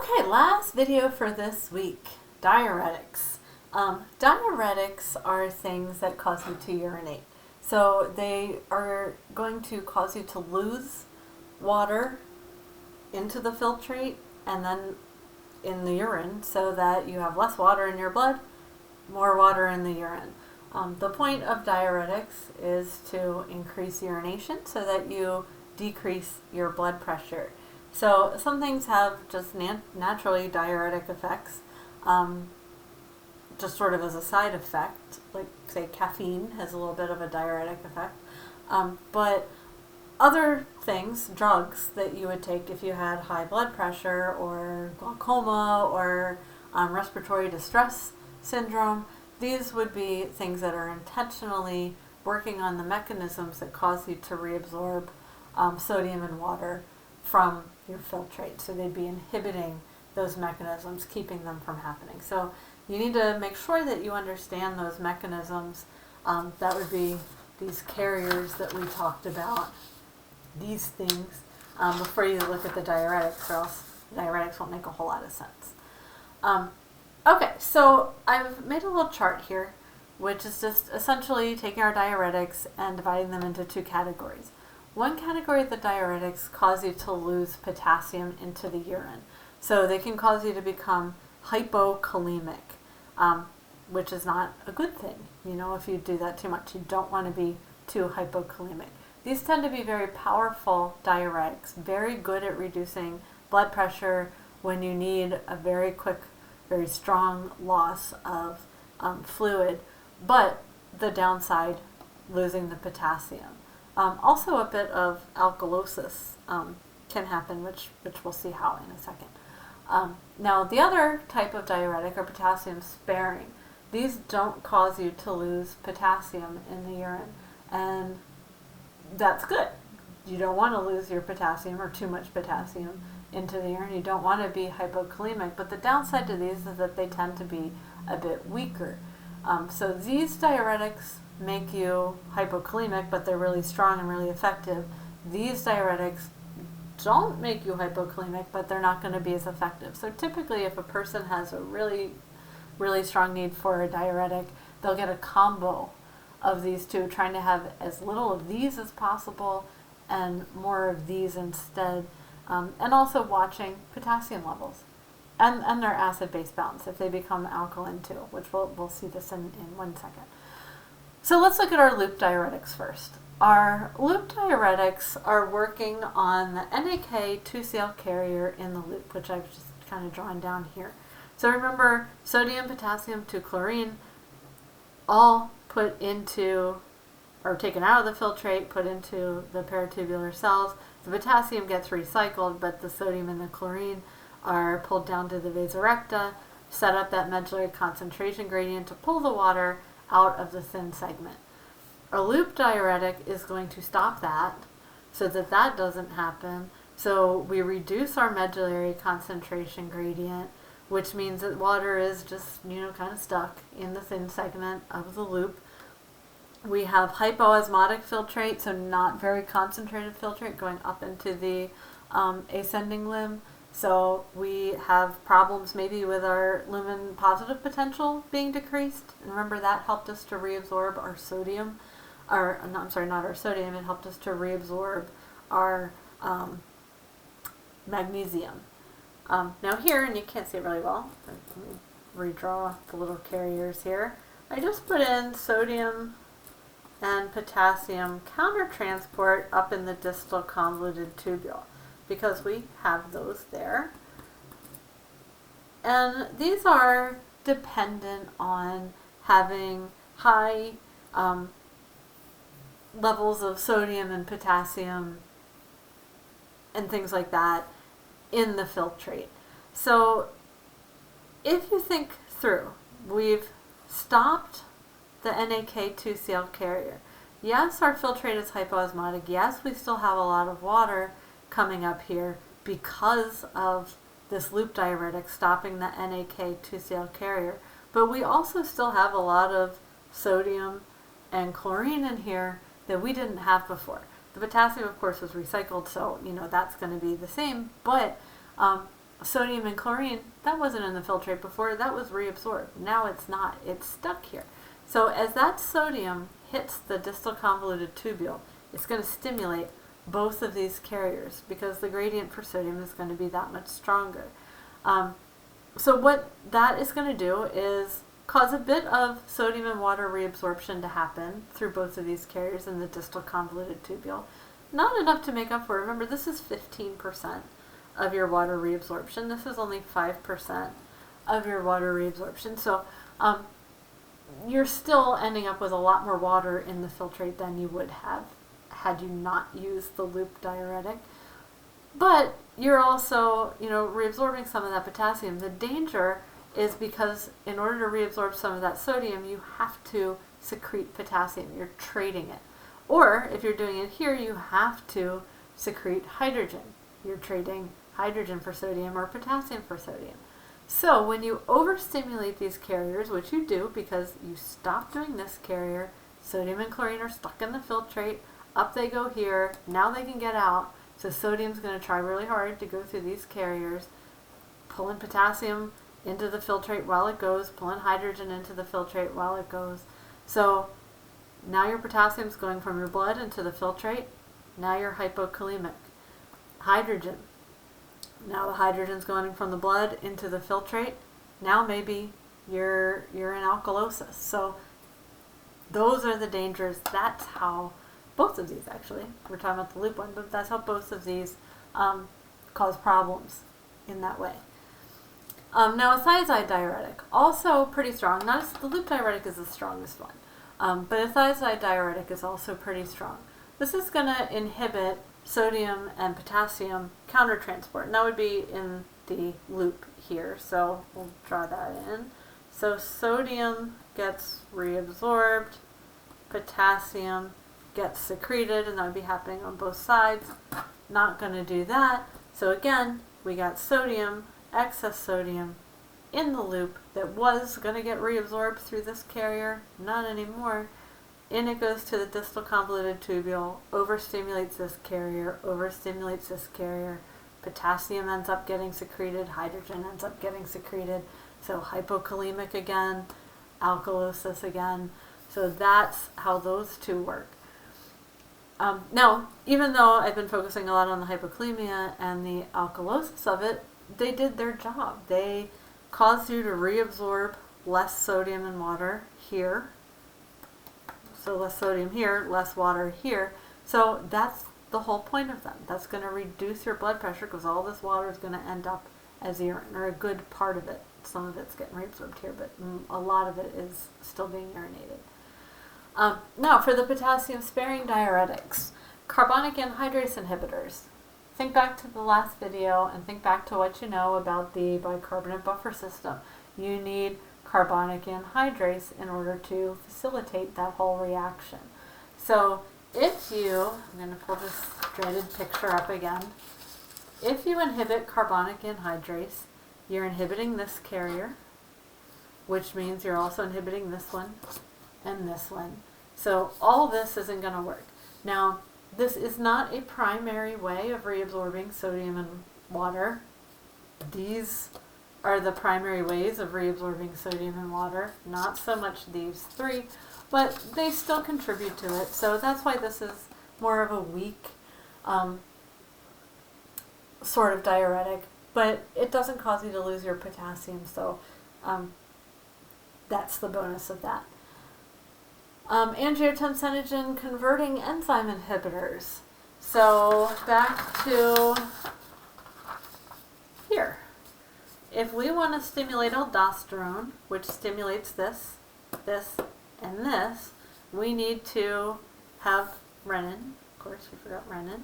Okay, last video for this week, diuretics. Diuretics are things that cause you to urinate. So they are going to cause you to lose water into the filtrate and then in the urine so that you have less water in your blood, more water in the urine. The point of diuretics is to increase urination so that you decrease your blood pressure. So some things have just naturally diuretic effects, just sort of as a side effect, like say caffeine has a little bit of a diuretic effect. But other things, drugs that you would take if you had high blood pressure or glaucoma or respiratory distress syndrome, these would be things that are intentionally working on the mechanisms that cause you to reabsorb sodium and water from your filtrate. So they'd be inhibiting those mechanisms, keeping them from happening. So you need to make sure that you understand those mechanisms. That would be these carriers that we talked about, these things, before you look at the diuretics, or else diuretics won't make a whole lot of sense. Okay, so I've made a little chart here, which is just essentially taking our diuretics and dividing them into two categories. One category of the diuretics cause you to lose potassium into the urine. So they can cause you to become hypokalemic, which is not a good thing. You know, if you do that too much, you don't want to be too hypokalemic. These tend to be very powerful diuretics, very good at reducing blood pressure when you need a very quick, very strong loss of fluid, but the downside, losing the potassium. Also a bit of alkalosis can happen, which we'll see how in a second. Now the other type of diuretic are potassium sparing. These don't cause you to lose potassium in the urine, and that's good. You don't want to lose your potassium or too much potassium into the urine. You don't want to be hypokalemic, but the downside to these is that they tend to be a bit weaker. So these diuretics make you hypokalemic, but they're really strong and really effective. These diuretics don't make you hypokalemic, but they're not going to be as effective. So typically if a person has a really strong need for a diuretic, they'll get a combo of these two, trying to have as little of these as possible and more of these instead, and also watching potassium levels and their acid-base balance if they become alkaline too, which we'll see this in 1 second. So let's look at our loop diuretics first. Our loop diuretics are working on the NAK 2Cl carrier in the loop, which I've just kind of drawn down here. So remember, sodium, potassium, 2-chlorine, all put into, or taken out of the filtrate, put into the peritubular cells. The potassium gets recycled, but the sodium and the chlorine are pulled down to the vasa recta, set up that medullary concentration gradient to pull the water out of the thin segment. A loop diuretic is going to stop that so that that doesn't happen. So we reduce our medullary concentration gradient, which means that water is just, kind of stuck in the thin segment of the loop. We have hypoosmotic filtrate, so not very concentrated filtrate going up into the ascending limb. So we have problems maybe with our lumen positive potential being decreased. And remember, that helped us to reabsorb our sodium, not our sodium, it helped us to reabsorb our magnesium. Now here, and you can't see it really well, let me redraw the little carriers here. I just put in sodium and potassium countertransport up in the distal convoluted tubule, because we have those there. And these are dependent on having high levels of sodium and potassium and things like that in the filtrate. So if you think through, we've stopped the NAK 2Cl carrier. Yes, our filtrate is hypoosmotic. Yes, we still have a lot of water coming up here because of this loop diuretic stopping the NAK 2Cl carrier, but we also still have a lot of sodium and chlorine in here that we didn't have before. The potassium, of course, was recycled, so that's going to be the same, but sodium and chlorine, that wasn't in the filtrate before, that was reabsorbed. Now it's not, it's stuck here. So as that sodium hits the distal convoluted tubule, it's going to stimulate both of these carriers because the gradient for sodium is going to be that much stronger. So what that is going to do is cause a bit of sodium and water reabsorption to happen through both of these carriers in the distal convoluted tubule. Not enough to make up for, remember this is 15% of your water reabsorption. This is only 5% of your water reabsorption. So you're still ending up with a lot more water in the filtrate than you would have had you not used the loop diuretic. But you're also, reabsorbing some of that potassium. The danger is because in order to reabsorb some of that sodium, you have to secrete potassium. You're trading it. Or if you're doing it here, you have to secrete hydrogen. You're trading hydrogen for sodium or potassium for sodium. So when you overstimulate these carriers, which you do because you stop doing this carrier, sodium and chlorine are stuck in the filtrate, up they go here, now they can get out. So sodium's going to try really hard to go through these carriers, pulling potassium into the filtrate while it goes, pulling hydrogen into the filtrate while it goes. So now your potassium's going from your blood into the filtrate. Now you're hypokalemic. Hydrogen. Now the hydrogen's going from the blood into the filtrate. Now maybe you're in alkalosis. So those are the dangers. That's how both of these, actually, we're talking about the loop one, but that's how both of these cause problems in that way. Now a thiazide diuretic, also pretty strong. Not as, the loop diuretic is the strongest one, but a thiazide diuretic is also pretty strong. This is going to inhibit sodium and potassium countertransport, and that would be in the loop here, so we'll draw that in. So sodium gets reabsorbed, potassium gets secreted, and that would be happening on both sides. Not going to do that. So again, we got sodium, excess sodium in the loop that was going to get reabsorbed through this carrier, not anymore. In it goes to the distal convoluted tubule, overstimulates this carrier, potassium ends up getting secreted, hydrogen ends up getting secreted, so hypokalemic again, alkalosis again. So that's how those two work. Now, even though I've been focusing a lot on the hypokalemia and the alkalosis of it, they did their job. They caused you to reabsorb less sodium and water here. So less sodium here, less water here. So that's the whole point of them. That's going to reduce your blood pressure because all this water is going to end up as urine, or a good part of it. Some of it's getting reabsorbed here, but a lot of it is still being urinated. Now for the potassium-sparing diuretics, carbonic anhydrase inhibitors. Think back to the last video and think back to what you know about the bicarbonate buffer system. You need carbonic anhydrase in order to facilitate that whole reaction. So if you, I'm going to pull this dreaded picture up again, if you inhibit carbonic anhydrase, you're inhibiting this carrier, which means you're also inhibiting this one and this one. So all this isn't going to work. Now, this is not a primary way of reabsorbing sodium and water. These are the primary ways of reabsorbing sodium and water, not so much these three, but they still contribute to it. So that's why this is more of a weak sort of diuretic, but it doesn't cause you to lose your potassium, so that's the bonus of that. Angiotensinogen converting enzyme inhibitors. So back to here. If we want to stimulate aldosterone, which stimulates this, this, and this, we need to have renin. Of course, we forgot renin,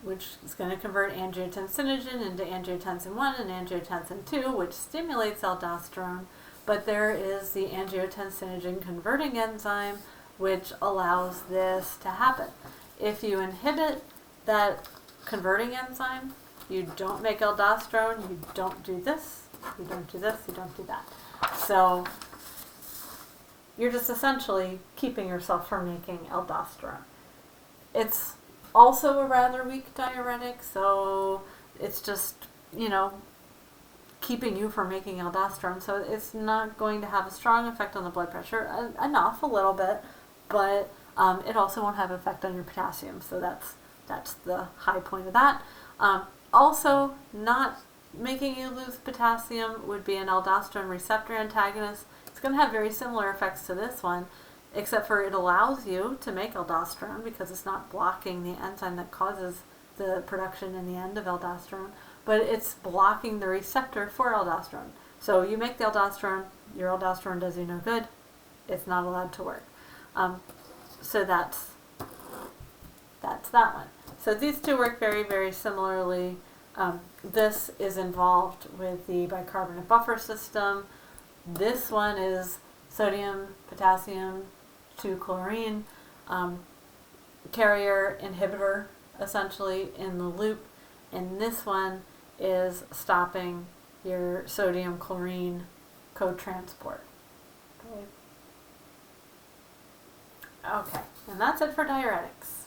which is going to convert angiotensinogen into angiotensin 1 and angiotensin 2, which stimulates aldosterone. But there is the angiotensinogen converting enzyme, which allows this to happen. If you inhibit that converting enzyme, you don't make aldosterone, you don't do this, you don't do this, you don't do that. So you're just essentially keeping yourself from making aldosterone. It's also a rather weak diuretic, so it's just you know, keeping you from making aldosterone. So it's not going to have a strong effect on the blood pressure, enough, a little bit, but it also won't have an effect on your potassium. So that's the high point of that. Also, not making you lose potassium would be an aldosterone receptor antagonist. It's going to have very similar effects to this one, except for it allows you to make aldosterone because it's not blocking the enzyme that causes the production in the end of aldosterone, but it's blocking the receptor for aldosterone. So you make the aldosterone, your aldosterone does you no good, it's not allowed to work. So that's that one. So these two work very, very similarly. This is involved with the bicarbonate buffer system. This one is sodium, potassium, 2-chlorine, carrier inhibitor, essentially, in the loop. And this one is stopping your sodium chlorine co-transport. Okay, and that's it for diuretics.